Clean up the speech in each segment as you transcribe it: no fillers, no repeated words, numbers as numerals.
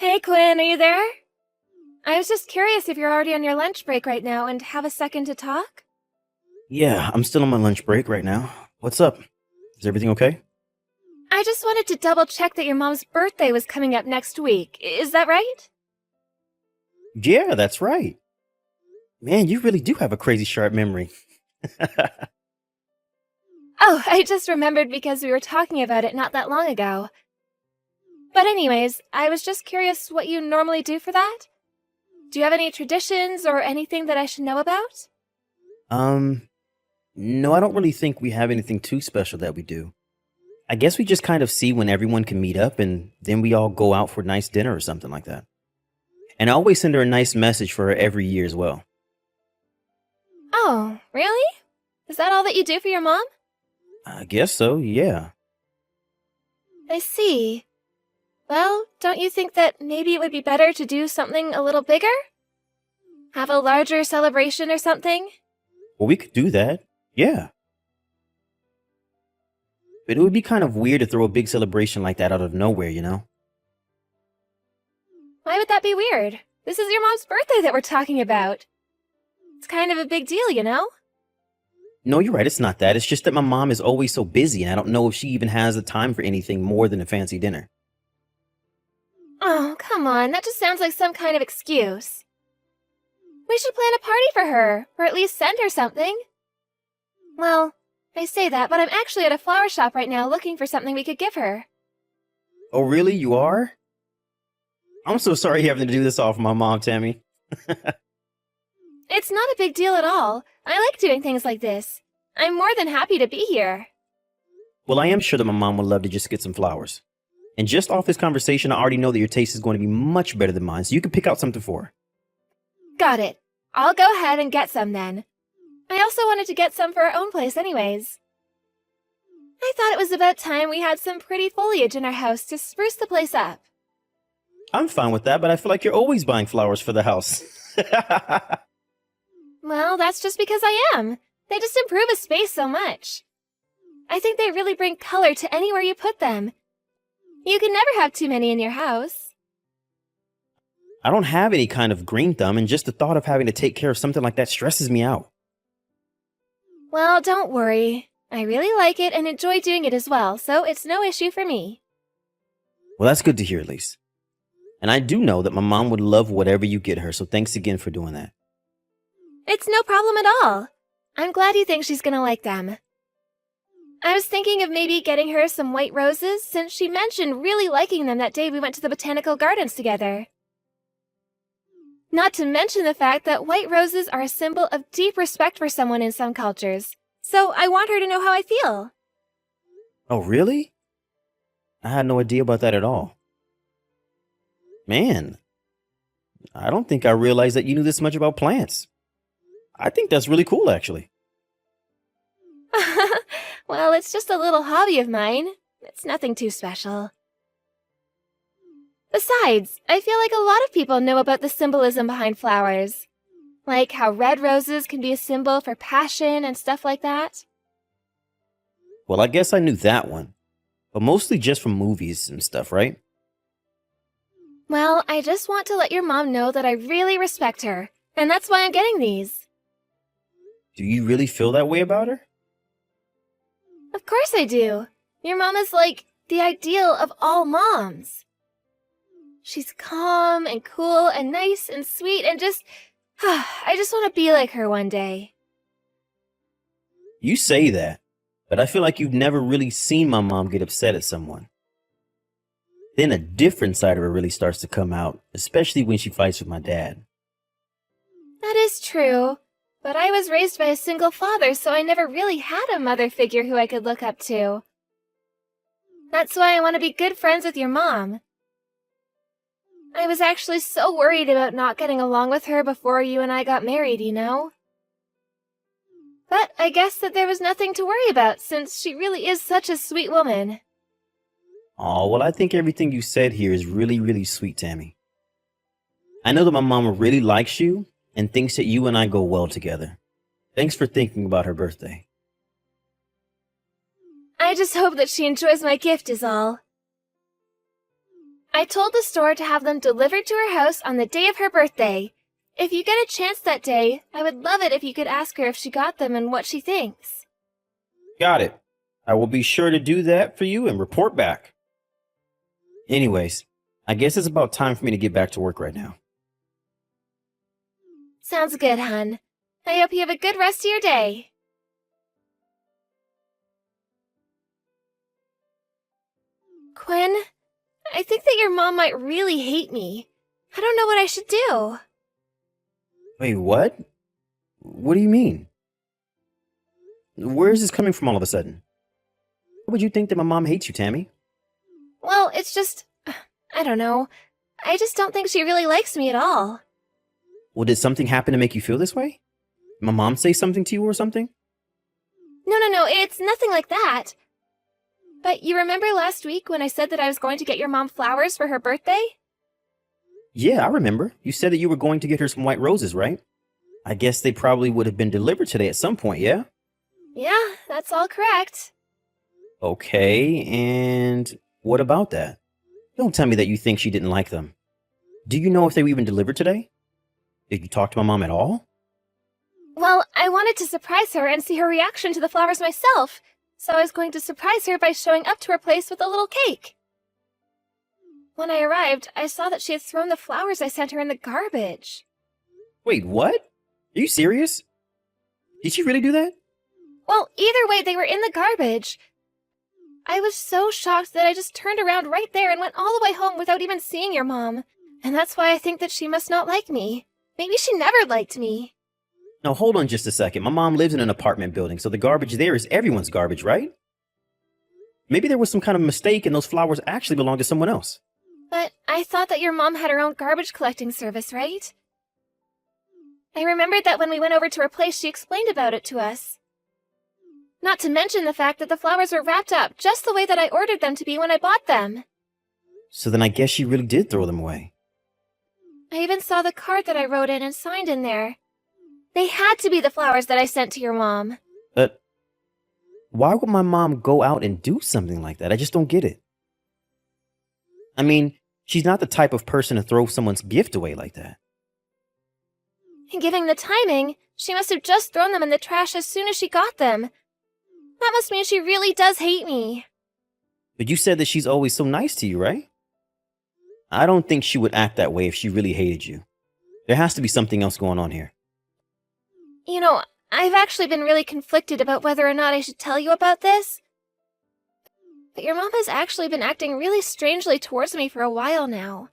Hey Quinn, are you there? I was just curious if you're already on your lunch break right now and have a second to talk? Yeah, I'm still on my lunch break right now. What's up? Is everything okay? I just wanted to double check that your mom's birthday was coming up next week. Is that right? Yeah, that's right. Man, you really do have a crazy sharp memory. Oh, I just remembered because we were talking about it not that long ago. But anyways, I was just curious what you normally do for that? Do you have any traditions or anything that I should know about? um, no, I don't really think we have anything too special that we do. I guess we just kind of see when everyone can meet up and then we all go out for a nice dinner or something like that. And I always send her a nice message for her every year as well. Oh, really? Is that all that you do for your mom? I guess so, yeah. I see. Well, don't you think that maybe it would be better to do something a little bigger? Have a larger celebration or something? Well, we could do that. Yeah. But it would be kind of weird to throw a big celebration like that out of nowhere, you know? Why would that be weird? This is your mom's birthday that we're talking about. It's kind of a big deal, you know? No, you're right. It's not that. It's just that my mom is always so busy, and I don't know if she even has the time for anything more than a fancy dinner. Oh, come on, that just sounds like some kind of excuse. We should plan a party for her, or at least send her something. Well, I say that, but I'm actually at a flower shop right now looking for something we could give her. Oh, really? You are? I'm so sorry having to do this all for my mom, Tammy. It's not a big deal at all. I like doing things like this. I'm more than happy to be here. Well, I am sure that my mom would love to just get some flowers. And just off this conversation, I already know that your taste is going to be much better than mine, so you can pick out something for her. Got it. I'll go ahead and get some then. I also wanted to get some for our own place anyways. I thought it was about time we had some pretty foliage in our house to spruce the place up. I'm fine with that, but I feel like you're always buying flowers for the house. Well, that's just because I am. They just improve a space so much. I think they really bring color to anywhere you put them. You can never have too many in your house. I don't have any kind of green thumb, and just the thought of having to take care of something like that stresses me out. Well, don't worry. I really like it and enjoy doing it as well, so it's no issue for me. Well, that's good to hear, at least. And I do know that my mom would love whatever you get her, so thanks again for doing that. It's no problem at all. I'm glad you think she's gonna like them. I was thinking of maybe getting her some white roses, since she mentioned really liking them that day we went to the botanical gardens together. Not to mention the fact that white roses are a symbol of deep respect for someone in some cultures, so I want her to know how I feel. Oh, really? I had no idea about that at all. Man, I don't think I realized that you knew this much about plants. I think that's really cool, actually. Well, it's just a little hobby of mine. It's nothing too special. Besides, I feel like a lot of people know about the symbolism behind flowers. Like how red roses can be a symbol for passion and stuff like that. Well, I guess I knew that one, but mostly just from movies and stuff, right? Well, I just want to let your mom know that I really respect her, and that's why I'm getting these. Do you really feel that way about her? Of course I do. Your mom is like the ideal of all moms. She's calm and cool and nice and sweet and just... I just want to be like her one day. You say that, but I feel like you've never really seen my mom get upset at someone. Then a different side of her really starts to come out, especially when she fights with my dad. That is true. But I was raised by a single father, so I never really had a mother figure who I could look up to. That's why I want to be good friends with your mom. I was actually so worried about not getting along with her before you and I got married, you know? But I guess that there was nothing to worry about, since she really is such a sweet woman. Oh, well, I think everything you said here is really, really sweet, Tammy. I know that my mama really likes you and thinks that you and I go well together. Thanks for thinking about her birthday. I just hope that she enjoys my gift is all. I told the store to have them delivered to her house on the day of her birthday. If you get a chance that day, I would love it if you could ask her if she got them and what she thinks. Got it. I will be sure to do that for you and report back. Anyways, I guess it's about time for me to get back to work right now. Sounds good, hon. I hope you have a good rest of your day. Quinn, I think that your mom might really hate me. I don't know what I should do. Wait, what? What do you mean? Where is this coming from all of a sudden? Why would you think that my mom hates you, Tammy? Well, it's just... I don't know. I just don't think she really likes me at all. Well, did something happen to make you feel this way? Did my mom say something to you or something? No, it's nothing like that. But you remember last week when I said that I was going to get your mom flowers for her birthday? Yeah, I remember. You said that you were going to get her some white roses, right? I guess they probably would have been delivered today at some point, yeah? Yeah, that's all correct. Okay, and what about that? Don't tell me that you think she didn't like them. Do you know if they were even delivered today? Did you talk to my mom at all? Well, I wanted to surprise her and see her reaction to the flowers myself, so I was going to surprise her by showing up to her place with a little cake. When I arrived, I saw that she had thrown the flowers I sent her in the garbage. Wait, what? Are you serious? Did she really do that? Well, either way, they were in the garbage. I was so shocked that I just turned around right there and went all the way home without even seeing your mom. And that's why I think that she must not like me. Maybe she never liked me. Now, hold on just a second. My mom lives in an apartment building, so the garbage there is everyone's garbage, right? Maybe there was some kind of mistake and those flowers actually belong to someone else. But I thought that your mom had her own garbage collecting service, right? I remembered that when we went over to her place, she explained about it to us. Not to mention the fact that the flowers were wrapped up just the way that I ordered them to be when I bought them. So then I guess she really did throw them away. I even saw the card that I wrote in and signed in there. They had to be the flowers that I sent to your mom. But why would my mom go out and do something like that? I just don't get it. I mean, she's not the type of person to throw someone's gift away like that. And given the timing, she must have just thrown them in the trash as soon as she got them. That must mean she really does hate me. But you said that she's always so nice to you, right? I don't think she would act that way if she really hated you. There has to be something else going on here. You know, I've actually been really conflicted about whether or not I should tell you about this. But your mom has actually been acting really strangely towards me for a while now.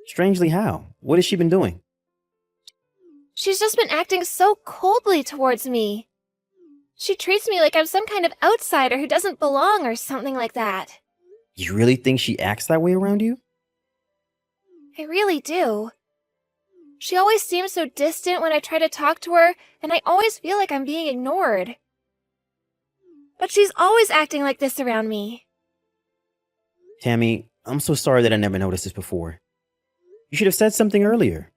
Strangely how? What has she been doing? She's just been acting so coldly towards me. She treats me like I'm some kind of outsider who doesn't belong or something like that. You really think she acts that way around you? I really do. She always seems so distant when I try to talk to her, and I always feel like I'm being ignored. But she's always acting like this around me. Tammy, I'm so sorry that I never noticed this before. You should have said something earlier.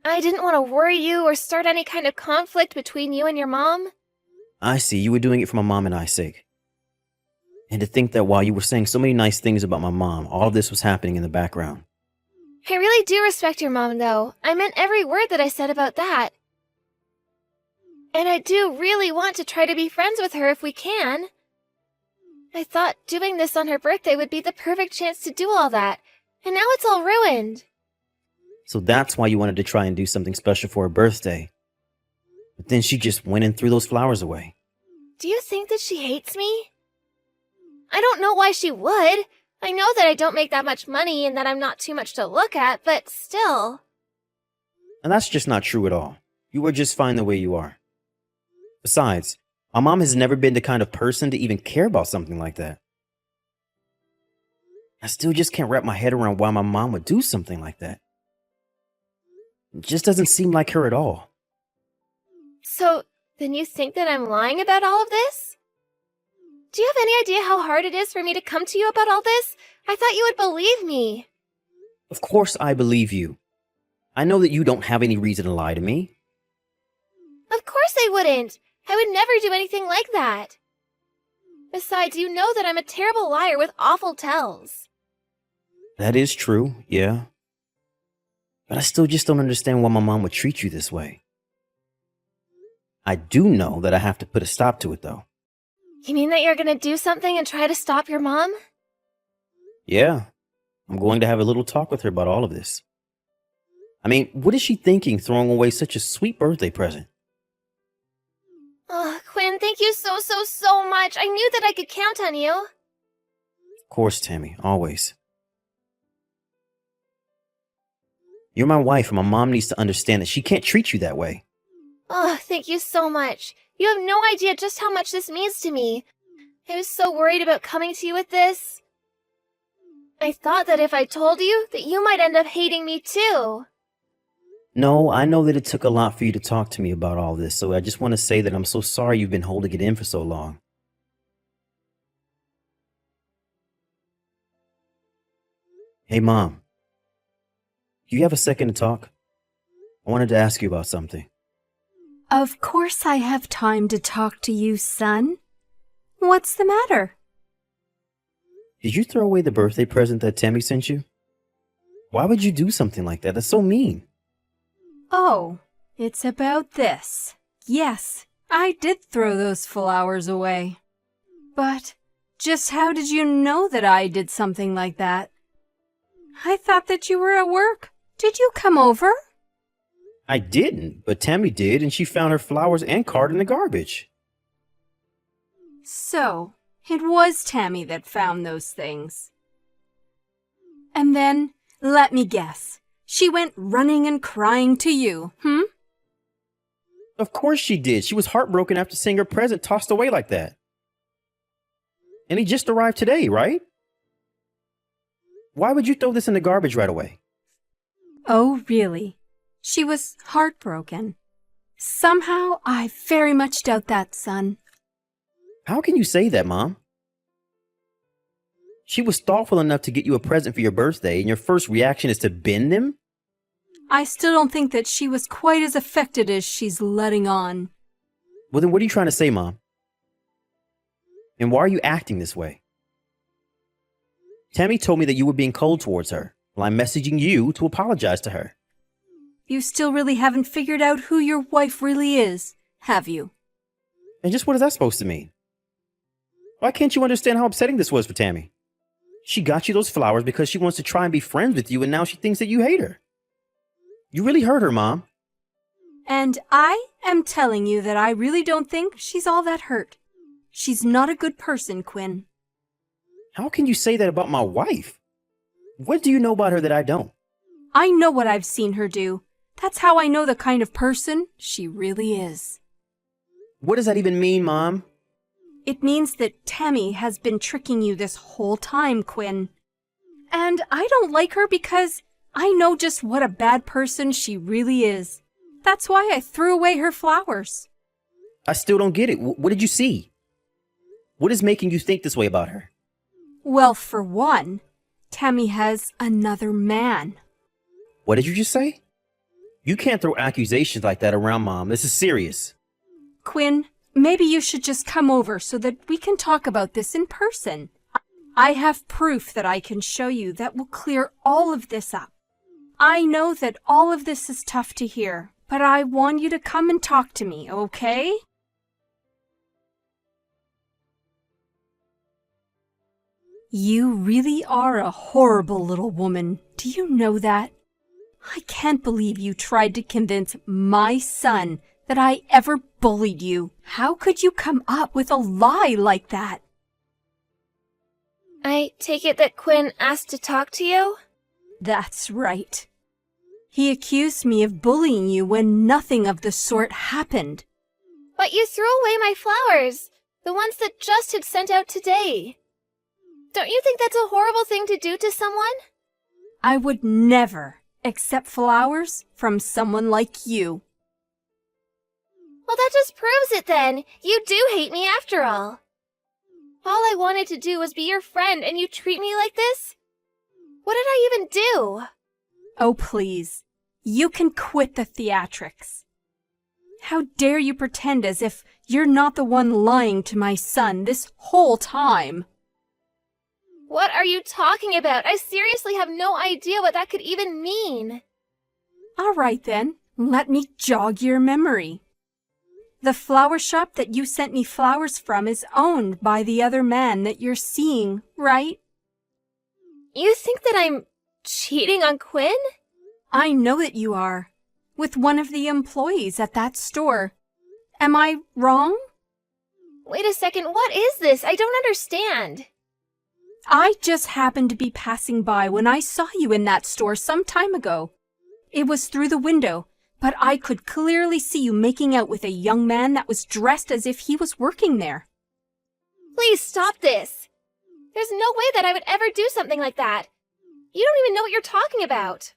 I didn't want to worry you or start any kind of conflict between you and your mom. I see, you were doing it for my mom and I's sake. And to think that while you were saying so many nice things about my mom, all of this was happening in the background. I really do respect your mom, though. I meant every word that I said about that. And I do really want to try to be friends with her if we can. I thought doing this on her birthday would be the perfect chance to do all that, and now it's all ruined. So that's why you wanted to try and do something special for her birthday. But then she just went and threw those flowers away. Do you think that she hates me? I don't know why she would. I know that I don't make that much money and that I'm not too much to look at, but still. And that's just not true at all. You are just fine the way you are. Besides, my mom has never been the kind of person to even care about something like that. I still just can't wrap my head around why my mom would do something like that. It just doesn't seem like her at all. So, then you think that I'm lying about all of this? Do you have any idea how hard it is for me to come to you about all this? I thought you would believe me. Of course I believe you. I know that you don't have any reason to lie to me. Of course I wouldn't. I would never do anything like that. Besides, you know that I'm a terrible liar with awful tells. That is true, yeah. But I still just don't understand why my mom would treat you this way. I do know that I have to put a stop to it, though. You mean that you're gonna do something and try to stop your mom? Yeah, I'm going to have a little talk with her about all of this. I mean, what is she thinking throwing away such a sweet birthday present? Oh, Quinn, thank you so much. I knew that I could count on you. Of course, Tammy, always. You're my wife, and my mom needs to understand that she can't treat you that way. Oh, thank you so much. You have no idea just how much this means to me. I was so worried about coming to you with this. I thought that if I told you, that you might end up hating me too. No, I know that it took a lot for you to talk to me about all this, so I just want to say that I'm so sorry you've been holding it in for so long. Hey, Mom. Do you have a second to talk? I wanted to ask you about something. Of course I have time to talk to you, son. What's the matter? Did you throw away the birthday present that Tammy sent you? Why would you do something like that? That's so mean. Oh, it's about this. Yes, I did throw those flowers away. But just how did you know that I did something like that? I thought that you were at work. Did you come over? I didn't, but Tammy did, and she found her flowers and card in the garbage. So, it was Tammy that found those things. And then, let me guess, she went running and crying to you, Of course she did. She was heartbroken after seeing her present tossed away like that. And he just arrived today, right? Why would you throw this in the garbage right away? Oh, really? She was heartbroken. Somehow, I very much doubt that, son. How can you say that, Mom? She was thoughtful enough to get you a present for your birthday, and your first reaction is to bin them? I still don't think that she was quite as affected as she's letting on. Well, then what are you trying to say, Mom? And why are you acting this way? Tammy told me that you were being cold towards her. Well, I'm messaging you to apologize to her. You still really haven't figured out who your wife really is, have you? And just what is that supposed to mean? Why can't you understand how upsetting this was for Tammy? She got you those flowers because she wants to try and be friends with you, and now she thinks that you hate her. You really hurt her, Mom. And I am telling you that I really don't think she's all that hurt. She's not a good person, Quinn. How can you say that about my wife? What do you know about her that I don't? I know what I've seen her do. That's how I know the kind of person she really is. What does that even mean, Mom? It means that Tammy has been tricking you this whole time, Quinn. And I don't like her because I know just what a bad person she really is. That's why I threw away her flowers. I still don't get it. What did you see? What is making you think this way about her? Well, for one, Tammy has another man. What did you just say? You can't throw accusations like that around, Mom. This is serious. Quinn, maybe you should just come over so that we can talk about this in person. I have proof that I can show you that will clear all of this up. I know that all of this is tough to hear, but I want you to come and talk to me, okay? You really are a horrible little woman. Do you know that? I can't believe you tried to convince my son that I ever bullied you. How could you come up with a lie like that? I take it that Quinn asked to talk to you? That's right. He accused me of bullying you when nothing of the sort happened. But you threw away my flowers, the ones that just had sent out today. Don't you think that's a horrible thing to do to someone? I would never accept flowers from someone like you. Well, that just proves it then. You do hate me after all. All I wanted to do was be your friend and you treat me like this? What did I even do? Oh, please. You can quit the theatrics. How dare you pretend as if you're not the one lying to my son this whole time? What are you talking about? I seriously have no idea what that could even mean. All right then, let me jog your memory. The flower shop that you sent me flowers from is owned by the other man that you're seeing, right? You think that I'm cheating on Quinn? I know that you are. With one of the employees at that store. Am I wrong? Wait a second, what is this? I don't understand. I just happened to be passing by when I saw you in that store some time ago. It was through the window, but I could clearly see you making out with a young man that was dressed as if he was working there. Please stop this. There's no way that I would ever do something like that. You don't even know what you're talking about.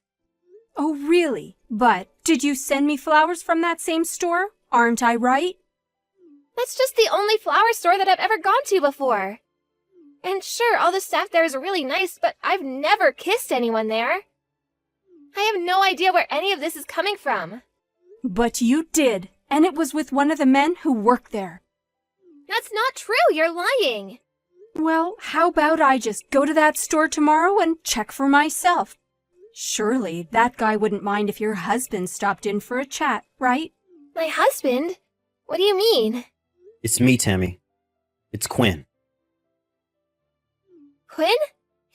Oh, really? But did you send me flowers from that same store? Aren't I right? That's just the only flower store that I've ever gone to before. And sure, all the staff there is really nice, but I've never kissed anyone there. I have no idea where any of this is coming from. But you did, and it was with one of the men who work there. That's not true, you're lying. Well, how about I just go to that store tomorrow and check for myself? Surely that guy wouldn't mind if your husband stopped in for a chat, right? My husband? What do you mean? It's me, Tammy. It's Quinn. Quinn?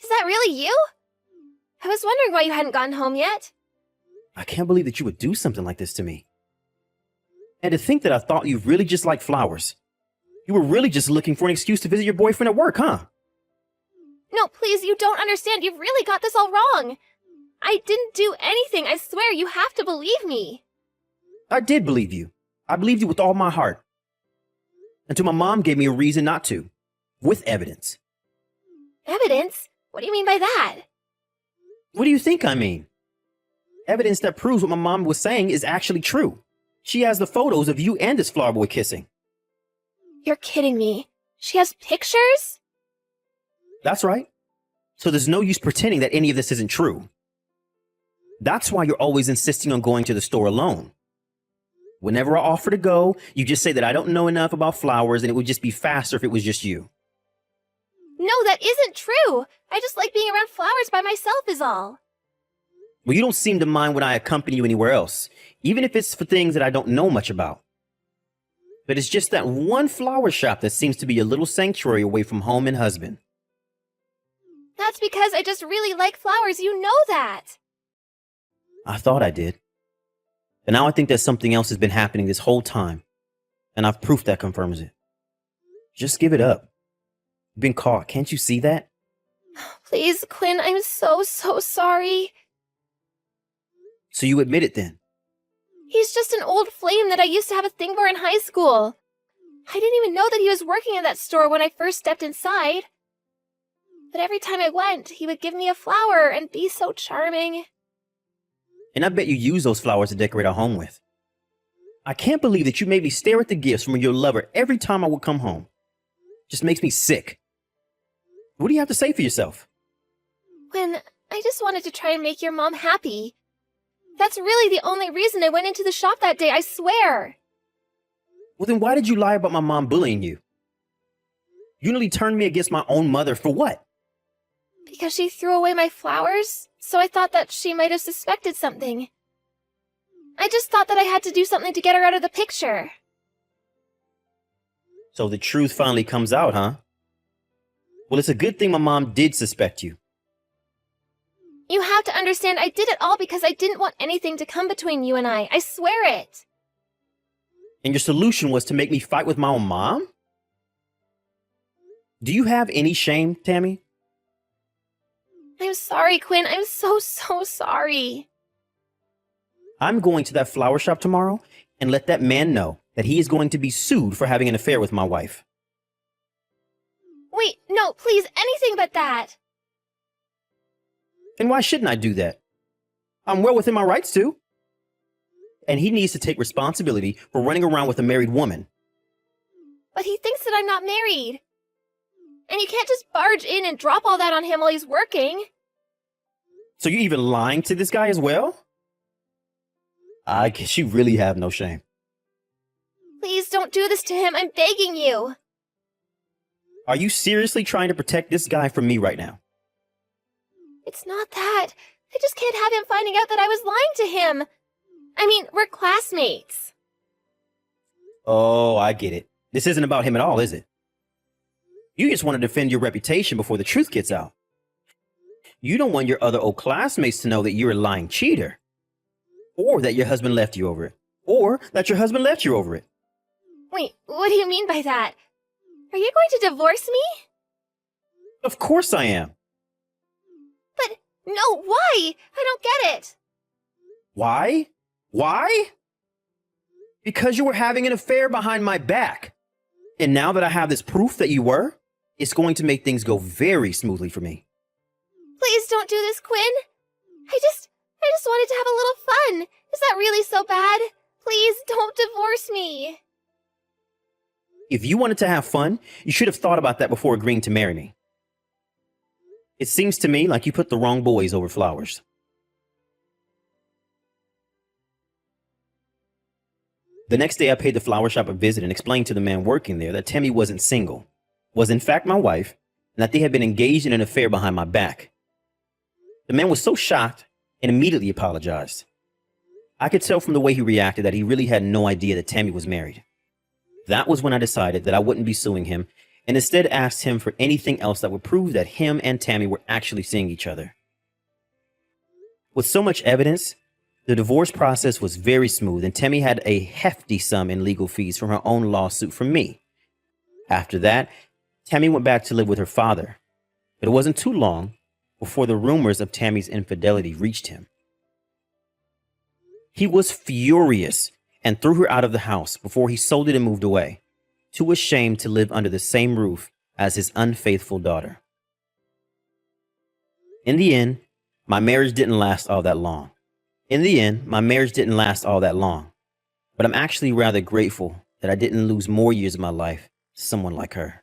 Is that really you? I was wondering why you hadn't gotten home yet. I can't believe that you would do something like this to me. And to think that I thought you really just liked flowers. You were really just looking for an excuse to visit your boyfriend at work, huh? No, please, you don't understand. You've really got this all wrong. I didn't do anything. I swear, you have to believe me. I did believe you. I believed you with all my heart. Until my mom gave me a reason not to. With evidence. Evidence? What do you mean by that? What do you think I mean? Evidence that proves what my mom was saying is actually true. She has the photos of you and this flower boy kissing. You're kidding me. She has pictures? That's right. So there's no use pretending that any of this isn't true. That's why you're always insisting on going to the store alone. Whenever I offer to go, you just say that I don't know enough about flowers and it would just be faster if it was just you. No, that isn't true. I just like being around flowers by myself is all. Well, you don't seem to mind when I accompany you anywhere else, even if it's for things that I don't know much about. But it's just that one flower shop that seems to be a little sanctuary away from home and husband. That's because I just really like flowers. You know that. I thought I did. But now I think that something else has been happening this whole time. And I've proof that confirms it. Just give it up. You've been caught. Can't you see that? Please, Quinn, I'm so sorry. So you admit it then? He's just an old flame that I used to have a thing for in high school. I didn't even know that he was working at that store when I first stepped inside. But every time I went, he would give me a flower and be so charming. And I bet you use those flowers to decorate our home with. I can't believe that you made me stare at the gifts from your lover every time I would come home. Just makes me sick. What do you have to say for yourself? Quinn, I just wanted to try and make your mom happy. That's really the only reason I went into the shop that day, I swear. Well, then why did you lie about my mom bullying you? You nearly turned me against my own mother for what? Because she threw away my flowers, so I thought that she might have suspected something. I just thought that I had to do something to get her out of the picture. So the truth finally comes out, huh? Well, it's a good thing my mom did suspect you. You have to understand I did it all because I didn't want anything to come between you and I swear it. And your solution was to make me fight with my own mom? Do you have any shame, Tammy? I'm sorry, Quinn. I'm so sorry. I'm going to that flower shop tomorrow and let that man know that he is going to be sued for having an affair with my wife. Wait, no, please, anything but that. And why shouldn't I do that? I'm well within my rights to. And he needs to take responsibility for running around with a married woman. But he thinks that I'm not married. And you can't just barge in and drop all that on him while he's working. So you're even lying to this guy as well? I guess you really have no shame. Please don't do this to him. I'm begging you. Are you seriously trying to protect this guy from me right now? It's not that. I just can't have him finding out that I was lying to him. I mean, we're classmates. Oh, I get it. This isn't about him at all, is it? You just want to defend your reputation before the truth gets out. You don't want your other old classmates to know that you're a lying cheater. Or that your husband left you over it. Or that your husband left you over it. Wait, what do you mean by that? Are you going to divorce me? Of course I am. But, no, why? I don't get it. Why? Why? Because you were having an affair behind my back. And now that I have this proof that you were, it's going to make things go very smoothly for me. Please don't do this, Quinn. I just wanted to have a little fun. Is that really so bad? Please don't divorce me. If you wanted to have fun, you should have thought about that before agreeing to marry me. It seems to me like you put the wrong boys over flowers. The next day, I paid the flower shop a visit and explained to the man working there that Tammy wasn't single, was in fact my wife, and that they had been engaged in an affair behind my back. The man was so shocked and immediately apologized. I could tell from the way he reacted that he really had no idea that Tammy was married. That was when I decided that I wouldn't be suing him and instead asked him for anything else that would prove that him and Tammy were actually seeing each other. With so much evidence, the divorce process was very smooth and Tammy had a hefty sum in legal fees from her own lawsuit from me. After that, Tammy went back to live with her father, but it wasn't too long before the rumors of Tammy's infidelity reached him. He was furious and threw her out of the house before he sold it and moved away, too ashamed to live under the same roof as his unfaithful daughter. In the end, my marriage didn't last all that long. But I'm actually rather grateful that I didn't lose more years of my life to someone like her.